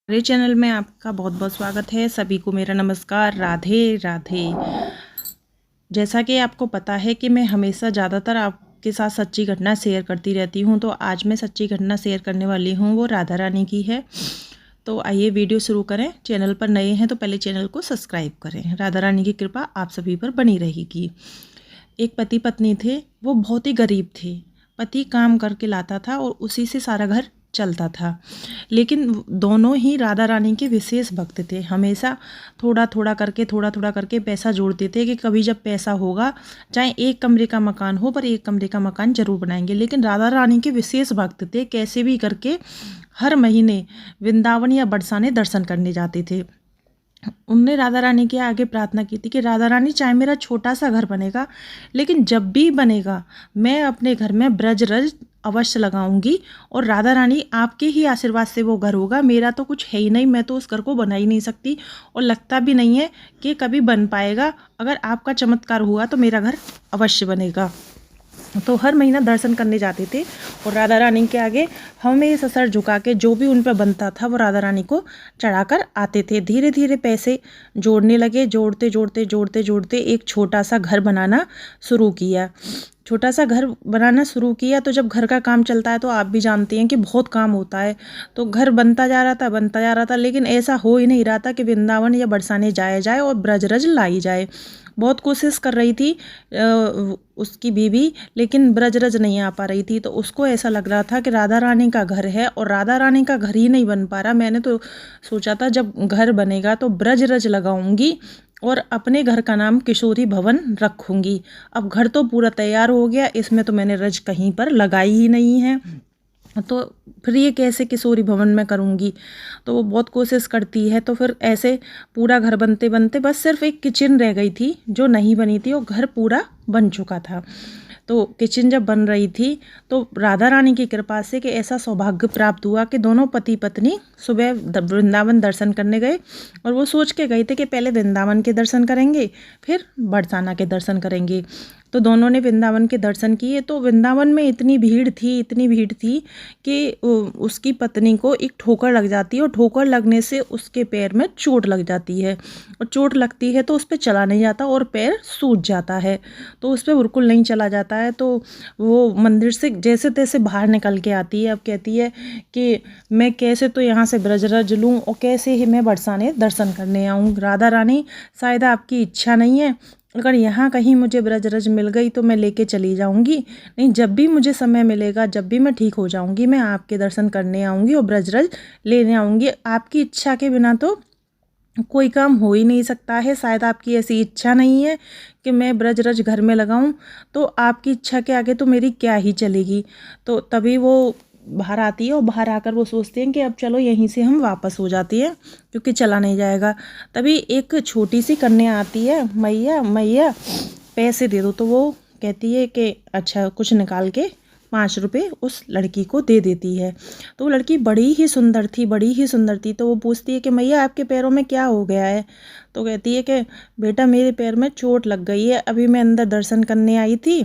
मेरे चैनल में आपका बहुत बहुत स्वागत है। सभी को मेरा नमस्कार, राधे राधे। जैसा कि आपको पता है कि मैं हमेशा ज़्यादातर आपके साथ सच्ची घटना शेयर करती रहती हूँ, तो आज मैं सच्ची घटना शेयर करने वाली हूँ, वो राधा रानी की है। तो आइए वीडियो शुरू करें। चैनल पर नए हैं तो पहले चैनल को सब्सक्राइब करें। राधा रानी की कृपा आप सभी पर बनी रहेगी। एक पति पत्नी थे, वो बहुत ही गरीब थे। पति काम करके लाता था और उसी से सारा घर चलता था, लेकिन दोनों ही राधा रानी के विशेष भक्त थे। हमेशा थोड़ा थोड़ा करके पैसा जोड़ते थे कि कभी जब पैसा होगा, चाहे एक कमरे का मकान हो पर एक कमरे का मकान जरूर बनाएंगे। लेकिन राधा रानी के विशेष भक्त थे, कैसे भी करके हर महीने वृंदावन या बरसाने दर्शन करने जाते थे। उनने राधा रानी के आगे प्रार्थना की थी कि राधा रानी, चाहे मेरा छोटा सा घर बनेगा, लेकिन जब भी बनेगा मैं अपने घर में ब्रज रज अवश्य लगाऊंगी, और राधा रानी आपके ही आशीर्वाद से वो घर होगा। मेरा तो कुछ है ही नहीं, मैं तो उस घर को बना ही नहीं सकती और लगता भी नहीं है कि कभी बन पाएगा। अगर आपका चमत्कार हुआ तो मेरा घर अवश्य बनेगा। तो हर महीना दर्शन करने जाते थे और राधा रानी के आगे हमेशा सर झुका के जो भी उन पर बनता था वो राधा रानी को चढ़ाकर आते थे। धीरे धीरे पैसे जोड़ने लगे, जोड़ते एक छोटा सा घर बनाना शुरू किया। छोटा सा घर बनाना शुरू किया तो जब घर का काम चलता है तो आप भी जानते हैं कि बहुत काम होता है। तो घर बनता जा रहा था, लेकिन ऐसा हो ही नहीं रहा था कि वृंदावन या बरसाने जाया जाए और ब्रजरज लाई जाए। बहुत कोशिश कर रही थी उसकी बीवी, लेकिन ब्रजरज नहीं आ पा रही थी। तो उसको ऐसा लग रहा था कि राधा रानी का घर है और राधा रानी का घर ही नहीं बन पा रहा। मैंने तो सोचा था जब घर बनेगा तो ब्रजरज लगाऊंगी और अपने घर का नाम किशोरी भवन रखूंगी। अब घर तो पूरा तैयार हो गया, इसमें तो मैंने रज कहीं पर लगाई ही नहीं है, तो फिर ये कैसे किशोरी भवन में करूँगी। तो वो बहुत कोशिश करती है। तो फिर ऐसे पूरा घर बनते बनते बस सिर्फ एक किचन रह गई थी जो नहीं बनी थी, और घर पूरा बन चुका था। तो किचन जब बन रही थी तो राधा रानी की कृपा से कि ऐसा सौभाग्य प्राप्त हुआ कि दोनों पति पत्नी सुबह वृंदावन दर्शन करने गए, और वो सोच के गए थे कि पहले वृंदावन के दर्शन करेंगे फिर बरसाना के दर्शन करेंगे। तो दोनों ने वृंदावन के दर्शन किए। तो वृंदावन में इतनी भीड़ थी कि उसकी पत्नी को एक ठोकर लग जाती है, और ठोकर लगने से उसके पैर में चोट लग जाती है, और चोट लगती है तो उस पर चला नहीं जाता और पैर सूज जाता है। तो उस पर बिल्कुल नहीं चला जाता है। तो वो मंदिर से जैसे तैसे बाहर निकल के आती है। अब कहती है कि मैं कैसे तो यहाँ से ब्रजरज लूँ और कैसे ही मैं बरसाने दर्शन करने आऊँ। राधा रानी, शायद आपकी इच्छा नहीं है, अगर यहाँ कहीं मुझे ब्रजरज मिल गई तो मैं लेके चली जाऊंगी। नहीं, जब भी मुझे समय मिलेगा, जब भी मैं ठीक हो जाऊंगी, मैं आपके दर्शन करने आऊंगी और ब्रजरज लेने आऊंगी। आपकी इच्छा के बिना तो कोई काम हो ही नहीं सकता है। शायद आपकी ऐसी इच्छा नहीं है कि मैं ब्रजरज घर में लगाऊं, तो आपकी इच्छा के आगे तो मेरी क्या ही चलेगी। तो तभी वो बाहर आती है, और बाहर आकर वो सोचते हैं कि अब चलो यहीं से हम वापस हो जाती है, क्योंकि चला नहीं जाएगा। तभी एक छोटी सी कन्या आती है, मैया मैया पैसे दे दो। तो वो कहती है कि अच्छा, कुछ निकाल के 5 रुपये उस लड़की को दे देती है। तो वो लड़की बड़ी ही सुंदर थी। तो वो पूछती है कि मैया आपके पैरों में क्या हो गया है। तो कहती है कि बेटा, मेरे पैर में चोट लग गई है, अभी मैं अंदर दर्शन करने आई थी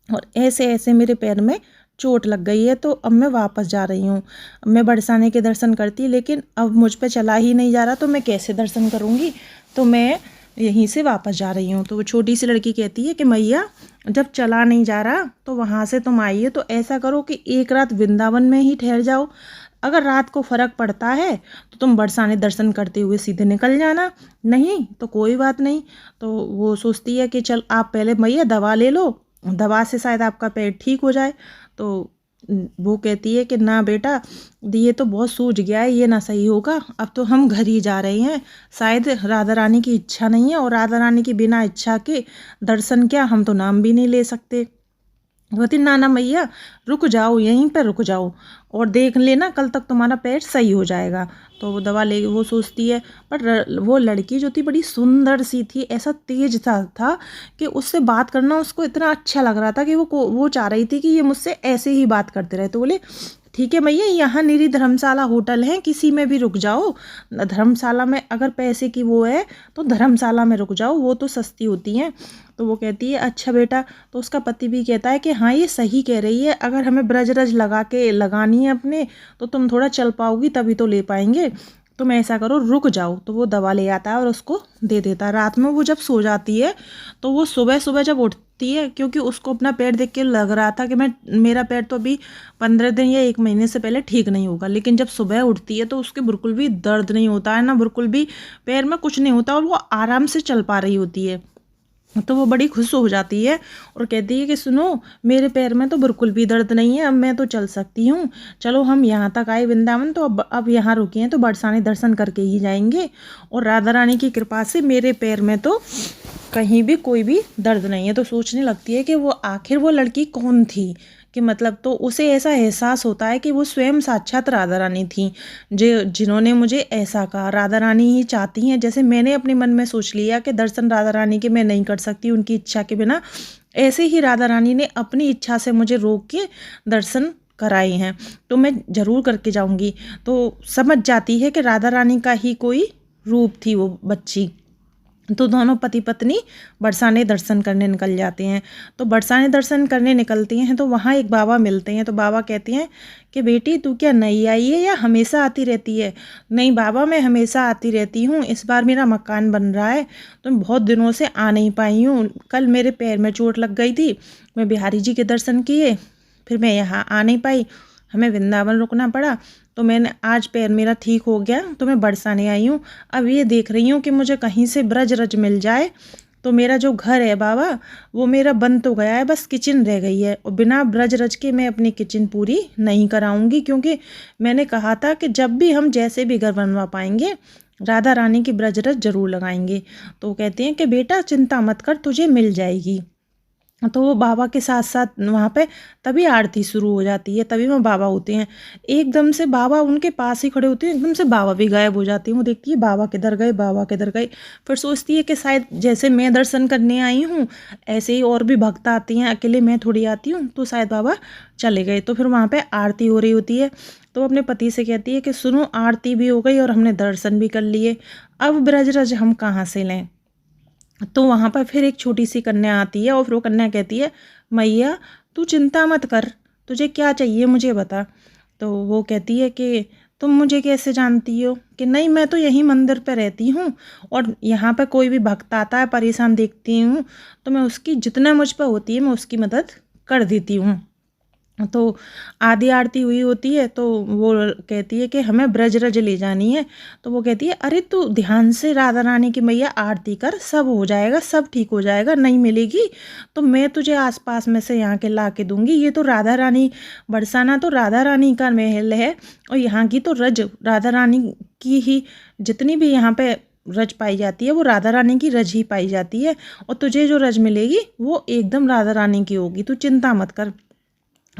और ऐसे ऐसे मेरे पैर में चोट लग गई है, तो अब मैं वापस जा रही हूँ। मैं बरसाने के दर्शन करती, लेकिन अब मुझ पे चला ही नहीं जा रहा, तो मैं कैसे दर्शन करूँगी। तो मैं यहीं से वापस जा रही हूँ। तो वो छोटी सी लड़की कहती है कि मैया, जब चला नहीं जा रहा तो वहाँ से तुम आइए, तो ऐसा करो कि एक रात वृंदावन में ही ठहर जाओ। अगर रात को फर्क पड़ता है तो तुम बरसाने दर्शन करते हुए सीधे निकल जाना, नहीं तो कोई बात नहीं। तो वो सोचती है कि चल आप पहले मैया दवा ले लो, दवा से शायद आपका पेट ठीक हो जाए। तो वो कहती है कि ना बेटा, ये तो बहुत सूज गया है, ये ना सही होगा, अब तो हम घर ही जा रहे हैं। शायद राधा रानी की इच्छा नहीं है, और राधा रानी की बिना इच्छा के दर्शन क्या, हम तो नाम भी नहीं ले सकते। बोलती ना ना मैया, रुक जाओ, यहीं पर रुक जाओ और देख लेना, कल तक तुम्हारा पेट सही हो जाएगा। तो वो दवा ले, वो सोचती है। पर वो लड़की जो थी बड़ी सुंदर सी थी, ऐसा तेज था कि उससे बात करना उसको इतना अच्छा लग रहा था कि वो चाह रही थी कि ये मुझसे ऐसे ही बात करते रहे। तो बोले ठीक है मैया, यहाँ निरी धर्मशाला होटल है, किसी में भी रुक जाओ। धर्मशाला में अगर पैसे की वो है तो धर्मशाला में रुक जाओ, वो तो सस्ती होती हैं। तो वो कहती है अच्छा बेटा। तो उसका पति भी कहता है कि हाँ ये सही कह रही है, अगर हमें ब्रज रज लगानी है अपने तो तुम थोड़ा चल पाओगी तभी तो ले पाएंगे, तुम ऐसा करो रुक जाओ। तो वो दवा ले आता है और उसको दे देता है। रात में वो जब सो जाती है तो वो सुबह सुबह जब उठती है, क्योंकि उसको अपना पैर देख के लग रहा था कि मेरा पैर तो अभी 15 दिन या 1 महीने से पहले ठीक नहीं होगा, लेकिन जब सुबह उठती है तो उसके बिल्कुल भी दर्द नहीं होता है ना, बिल्कुल भी पैर में कुछ नहीं होता और वो आराम से चल पा रही होती है। तो वो बड़ी खुश हो जाती है और कहती है कि सुनो, मेरे पैर में तो बिल्कुल भी दर्द नहीं है, अब मैं तो चल सकती हूँ। चलो हम यहाँ तक आए वृंदावन, तो अब यहाँ रुके हैं तो बरसाने दर्शन करके ही जाएंगे। और राधा रानी की कृपा से मेरे पैर में तो कहीं भी कोई भी दर्द नहीं है। तो सोचने लगती है कि वो आखिर वो लड़की कौन थी, कि मतलब तो उसे ऐसा एहसास होता है कि वो स्वयं साक्षात राधा रानी थी, जिन्होंने मुझे ऐसा कहा। राधा रानी ही चाहती हैं, जैसे मैंने अपने मन में सोच लिया कि दर्शन राधा रानी के मैं नहीं कर सकती उनकी इच्छा के बिना, ऐसे ही राधा रानी ने अपनी इच्छा से मुझे रोक के दर्शन कराए हैं, तो मैं ज़रूर करके जाऊंगी। तो समझ जाती है कि राधा रानी का ही कोई रूप थी वो बच्ची। तो दोनों पति पत्नी बरसाने दर्शन करने निकल जाते हैं। तो बरसाने दर्शन करने निकलते हैं तो वहाँ एक बाबा मिलते हैं। तो बाबा कहते हैं कि बेटी तू क्या नई आई है या हमेशा आती रहती है? नहीं बाबा, मैं हमेशा आती रहती हूँ, इस बार मेरा मकान बन रहा है तो मैं बहुत दिनों से आ नहीं पाई हूँ। कल मेरे पैर में चोट लग गई थी, मैं बिहारी जी के दर्शन किए, फिर मैं यहाँ आ नहीं पाई, हमें वृंदावन रुकना पड़ा। तो मैंने आज पैर मेरा ठीक हो गया तो मैं बरसाने आई हूँ। अब ये देख रही हूँ कि मुझे कहीं से ब्रज रज मिल जाए। तो मेरा जो घर है बाबा वो मेरा बन तो गया है, बस किचन रह गई है, और बिना ब्रज रज के मैं अपनी किचन पूरी नहीं कराऊंगी, क्योंकि मैंने कहा था कि जब भी हम जैसे भी घर बनवा पाएंगे राधा रानी की ब्रज रज जरूर लगाएंगे। तो कहते हैं कि बेटा चिंता मत कर, तुझे मिल जाएगी। तो वो बाबा के साथ साथ वहाँ पे तभी आरती शुरू हो जाती है, तभी वो बाबा होते हैं। एकदम से बाबा उनके पास ही खड़े होते हैं, एकदम से बाबा भी गायब हो जाती है। वो देखती है बाबा किधर गए, बाबा किधर गए। फिर सोचती है कि शायद जैसे मैं दर्शन करने आई हूँ ऐसे ही और भी भक्त आती हैं, अकेले मैं थोड़ी आती हूँ, तो शायद बाबा चले गए। तो फिर वहाँ पर आरती हो रही होती है। तो अपने पति से कहती है कि सुनो, आरती भी हो गई और हमने दर्शन भी कर लिए, अब ब्रज रज हम कहाँ से लें? तो वहाँ पर फिर एक छोटी सी कन्या आती है और फिर वो कन्या कहती है मैया तू चिंता मत कर, तुझे क्या चाहिए मुझे बता। तो वो कहती है कि तुम मुझे कैसे जानती हो? कि नहीं, मैं तो यहीं मंदिर पे रहती हूँ और यहाँ पे कोई भी भक्त आता है परेशान देखती हूँ तो मैं उसकी जितना मुझ पर होती है मैं उसकी मदद कर देती हूँ। तो आधी आरती हुई होती है तो वो कहती है कि हमें ब्रज रज ले जानी है। तो वो कहती है अरे तू ध्यान से राधा रानी की मैया आरती कर, सब हो जाएगा, सब ठीक हो जाएगा। नहीं मिलेगी तो मैं तुझे आसपास में से यहाँ के ला के दूंगी। ये तो राधा रानी, बरसाना तो राधा रानी का महल है और यहाँ की तो रज राधा रानी की ही, जितनी भी यहाँ पे रज पाई जाती है वो राधा रानी की रज ही पाई जाती है, और तुझे जो रज मिलेगी वो एकदम राधा रानी की होगी, तू चिंता मत कर।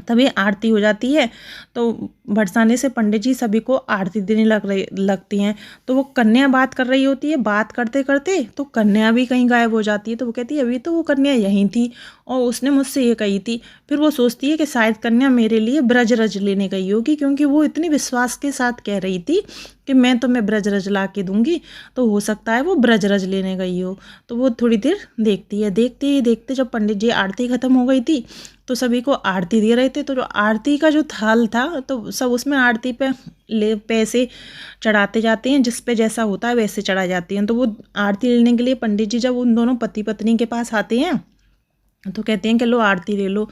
तभी आरती हो जाती है। तो बरसाने से पंडित जी सभी को आरती देने लगती हैं। तो वो कन्या बात कर रही होती है, बात करते करते तो कन्या भी कहीं गायब हो जाती है। तो वो कहती है अभी तो वो कन्या यहीं थी और उसने मुझसे ये कही थी। फिर वो सोचती है कि शायद कन्या मेरे लिए ब्रज रज लेने गई होगी, क्योंकि वो इतनी विश्वास के साथ कह रही थी कि मैं तुम्हें ब्रज रज ला के दूंगी, तो हो सकता है वो ब्रज रज लेने गई हो। तो वो थोड़ी देर देखती है, देखते ही देखते जब पंडित जी आरती खत्म हो गई थी तो सभी को आरती दे रहे थे। तो जो आरती का जो थाल था तो सब उसमें आरती पे पैसे चढ़ाते जाते हैं, जिस पे जैसा होता है वैसे चढ़ा जाती हैं। तो वो आरती लेने के लिए पंडित जी जब उन दोनों पति पत्नी के पास आते हैं तो कहते हैं कि लो आरती ले लो।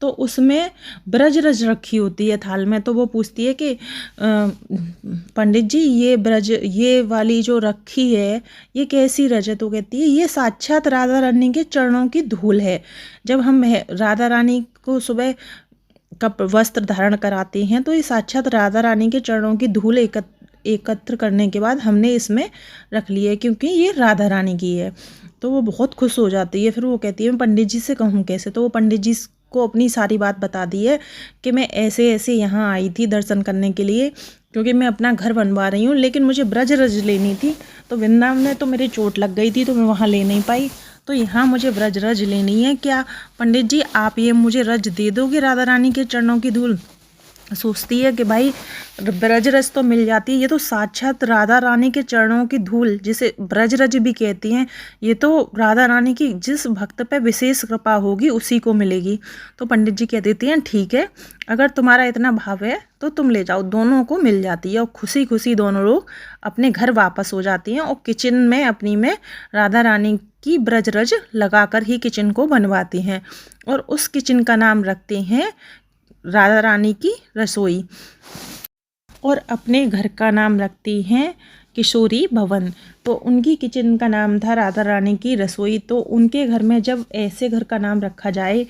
तो उसमें ब्रज रज रखी होती है थाल में। तो वो पूछती है कि पंडित जी ये ब्रज, ये वाली जो रखी है ये कैसी रज है? तो कहती है ये साक्षात राधा रानी के चरणों की धूल है। जब हम राधा रानी को सुबह कप वस्त्र धारण कराते हैं तो ये साक्षात राधा रानी के चरणों की धूल एकत्र करने के बाद हमने इसमें रख ली है, क्योंकि ये राधा रानी की है। तो वो बहुत खुश हो जाती है। फिर वो कहती है मैं पंडित जी से कहूँ कैसे? तो वो पंडित जी को अपनी सारी बात बता दी है कि मैं ऐसे ऐसे यहाँ आई थी दर्शन करने के लिए, क्योंकि मैं अपना घर बनवा रही हूँ, लेकिन मुझे ब्रज रज लेनी थी। तो वृंदावन में तो मेरी चोट लग गई थी तो मैं वहाँ ले नहीं पाई, तो यहाँ मुझे ब्रज रज लेनी है। क्या पंडित जी आप ये मुझे रज दे दोगे राधा रानी के चरणों की धूल? सोचती है कि भाई ब्रजरज तो मिल जाती है, ये तो साक्षात राधा रानी के चरणों की धूल जिसे ब्रजरज भी कहती हैं, ये तो राधा रानी की जिस भक्त पे विशेष कृपा होगी उसी को मिलेगी। तो पंडित जी कह देती हैं ठीक है, अगर तुम्हारा इतना भाव है तो तुम ले जाओ। दोनों को मिल जाती है और खुशी खुशी दोनों लोग अपने घर वापस हो जाती हैं और किचन में अपनी में राधा रानी की ब्रजरज लगाकर ही किचन को बनवाती हैं और उस किचन का नाम रखते हैं राधा रानी की रसोई और अपने घर का नाम रखती हैं किशोरी भवन। तो उनकी किचन का नाम था राधा रानी की रसोई। तो उनके घर में जब ऐसे घर का नाम रखा जाए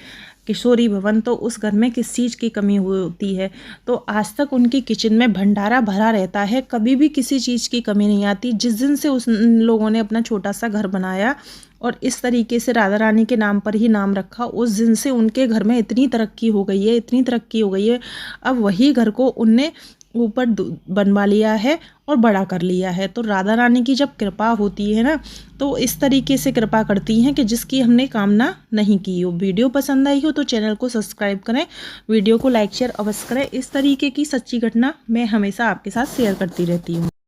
किशोरी भवन तो उस घर में किस चीज़ की कमी होती है। तो आज तक उनकी किचन में भंडारा भरा रहता है, कभी भी किसी चीज़ की कमी नहीं आती। जिस दिन से उस लोगों ने अपना छोटा सा घर बनाया और इस तरीके से राधा रानी के नाम पर ही नाम रखा, उस दिन से उनके घर में इतनी तरक्की हो गई है, इतनी तरक्की हो गई है। अब वही घर को उनने ऊपर बनवा लिया है और बड़ा कर लिया है। तो राधा रानी की जब कृपा होती है ना, तो इस तरीके से कृपा करती हैं कि जिसकी हमने कामना नहीं की हो। वीडियो पसंद आई हो तो चैनल को सब्सक्राइब करें, वीडियो को लाइक शेयर अवश्य करें। इस तरीके की सच्ची घटना मैं हमेशा आपके साथ शेयर करती रहती हूँ।